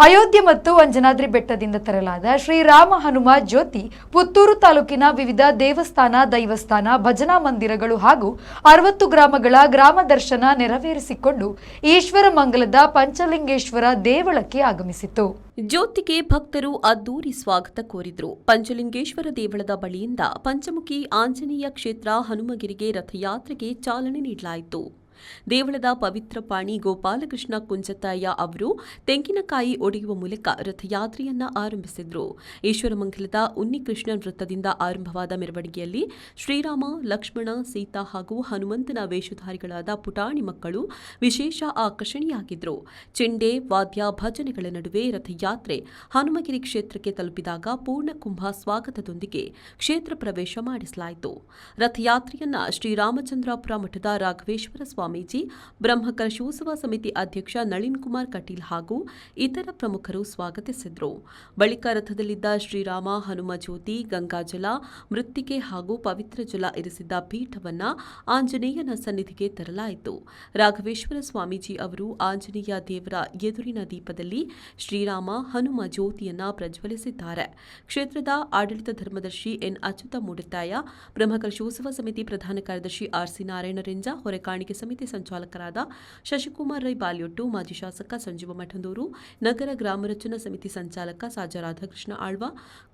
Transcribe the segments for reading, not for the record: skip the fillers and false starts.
ಅಯೋಧ್ಯೆ ಮತ್ತು ಅಂಜನಾದ್ರಿ ಬೆಟ್ಟದಿಂದ ತರಲಾದ ಶ್ರೀರಾಮ ಹನುಮ ಜ್ಯೋತಿ ಪುತ್ತೂರು ತಾಲೂಕಿನ ವಿವಿಧ ದೇವಸ್ಥಾನ ದೈವಸ್ಥಾನ ಭಜನಾ ಮಂದಿರಗಳು ಹಾಗೂ 60 ಗ್ರಾಮಗಳ ಗ್ರಾಮ ದರ್ಶನ ನೆರವೇರಿಸಿಕೊಂಡು ಈಶ್ವರ ಮಂಗಲದ ಪಂಚಲಿಂಗೇಶ್ವರ ದೇವಳಕ್ಕೆ ಆಗಮಿಸಿತು. ಜ್ಯೋತಿಗೆ ಭಕ್ತರು ಅದ್ದೂರಿ ಸ್ವಾಗತ ಕೋರಿದ್ರು. ಪಂಚಲಿಂಗೇಶ್ವರ ದೇವಳದ ಬಳಿಯಿಂದ ಪಂಚಮುಖಿ ಆಂಜನೇಯ ಕ್ಷೇತ್ರ ಹನುಮಗಿರಿಗೆ ರಥಯಾತ್ರೆಗೆ ಚಾಲನೆ ನೀಡಲಾಯಿತು. ದೇವಳದ ಪವಿತ್ರ ಪಾಣಿ ಗೋಪಾಲಕೃಷ್ಣ ಕುಂಜತಾಯ ಅವರು ತೆಂಗಿನಕಾಯಿ ಒಡೆಯುವ ಮೂಲಕ ರಥಯಾತ್ರೆಯನ್ನ ಆರಂಭಿಸಿದ್ರು. ಈಶ್ವರಮಂಗಲದ ಉನ್ನಿಕೃಷ್ಣನ್ ವೃತ್ತದಿಂದ ಆರಂಭವಾದ ಮೆರವಣಿಗೆಯಲ್ಲಿ ಶ್ರೀರಾಮ, ಲಕ್ಷ್ಮಣ, ಸೀತಾ ಹಾಗೂ ಹನುಮಂತನ ವೇಷಧಾರಿಗಳಾದ ಪುಟಾಣಿ ಮಕ್ಕಳು ವಿಶೇಷ ಆಕರ್ಷಣೆಯಾಗಿದ್ರು. ಚೆಂಡೆ, ವಾದ್ಯ, ಭಜನೆಗಳ ನಡುವೆ ರಥಯಾತ್ರೆ ಹನುಮಗಿರಿ ಕ್ಷೇತ್ರಕ್ಕೆ ತಲುಪಿದಾಗ ಪೂರ್ಣಕುಂಭ ಸ್ವಾಗತದೊಂದಿಗೆ ಕ್ಷೇತ್ರ ಪ್ರವೇಶ ಮಾಡಿಸಲಾಯಿತು. ರಥಯಾತ್ರೆಯನ್ನ ಶ್ರೀರಾಮಚಂದ್ರಾಪುರ ಮಠದ ರಾಘವೇಶ್ವರ ಸ್ವಾಮೀಜಿ, ಬ್ರಹ್ಮಕಲಶೋತ್ಸವ ಸಮಿತಿ ಅಧ್ಯಕ್ಷ ನಳಿನ್ ಕುಮಾರ್ ಕಟೀಲ್ ಹಾಗೂ ಇತರ ಪ್ರಮುಖರು ಸ್ವಾಗತಿಸಿದರು. ಬಳಿಕ ರಥದಲ್ಲಿದ್ದ ಶ್ರೀರಾಮ ಹನುಮ ಜ್ಯೋತಿ, ಗಂಗಾಜಲ, ಮೃತ್ತಿಕೆ ಹಾಗೂ ಪವಿತ್ರ ಜಲ ಇರಿಸಿದ್ದ ಪೀಠವನ್ನ ಆಂಜನೇಯನ ಸನ್ನಿಧಿಗೆ ತರಲಾಯಿತು. ರಾಘವೇಶ್ವರ ಸ್ವಾಮೀಜಿ ಅವರು ಆಂಜನೇಯ ದೇವರ ಎದುರಿನ ದೀಪದಲ್ಲಿ ಶ್ರೀರಾಮ ಹನುಮ ಜ್ಯೋತಿಯನ್ನ ಪ್ರಜ್ವಲಿಸಿದ್ದಾರೆ. ಕ್ಷೇತ್ರದ ಆಡಳಿತ ಧರ್ಮದರ್ಶಿ ಎನ್ ಅಚ್ಯುತ ಮೂಡತಾಯ, ಬ್ರಹ್ಮಕಲಶೋತ್ಸವ ಸಮಿತಿ ಪ್ರಧಾನ ಕಾರ್ಯದರ್ಶಿ ಆರ್ಸಿ ನಾರಾಯಣ ರೆಂಜ, ಹೊರೆಕಾಣಿಕೆ ಸಮಿತಿ ಸಂಚಾಲಕರಾದ ಶಶಿಕುಮಾರ್ ರೈ ಬಾಲ್ಯೊಟ್ಟು, ಮಾಜಿ ಶಾಸಕ ಸಂಜೀವ ಮಠಂದೂರು, ನಗರ ಗ್ರಾಮ ರಚನಾ ಸಮಿತಿ ಸಂಚಾಲಕ ಸಾಜ ರಾಧಾಕೃಷ್ಣ ಆಳ್ವ,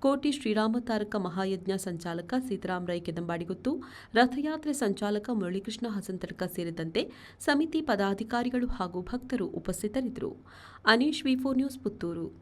ಕೋಟಿ ಶ್ರೀರಾಮ ತಾರಕ ಮಹಾಯಜ್ಞ ಸಂಚಾಲಕ ಸೀತಾರಾಮ್ ರೈ ಕೆದಂಬಾಡಿಗುತ್ತು, ರಥಯಾತ್ರೆ ಸಂಚಾಲಕ ಮುರಳೀಕೃಷ್ಣ ಹಸಂತಡ್ಕ ಸೇರಿದಂತೆ ಸಮಿತಿ ಪದಾಧಿಕಾರಿಗಳು ಹಾಗೂ ಭಕ್ತರು ಉಪಸ್ಥಿತರಿದ್ದರು. ಅನೀಶ್, ವಿ4 ನ್ಯೂಸ್, ಪುತ್ತೂರು.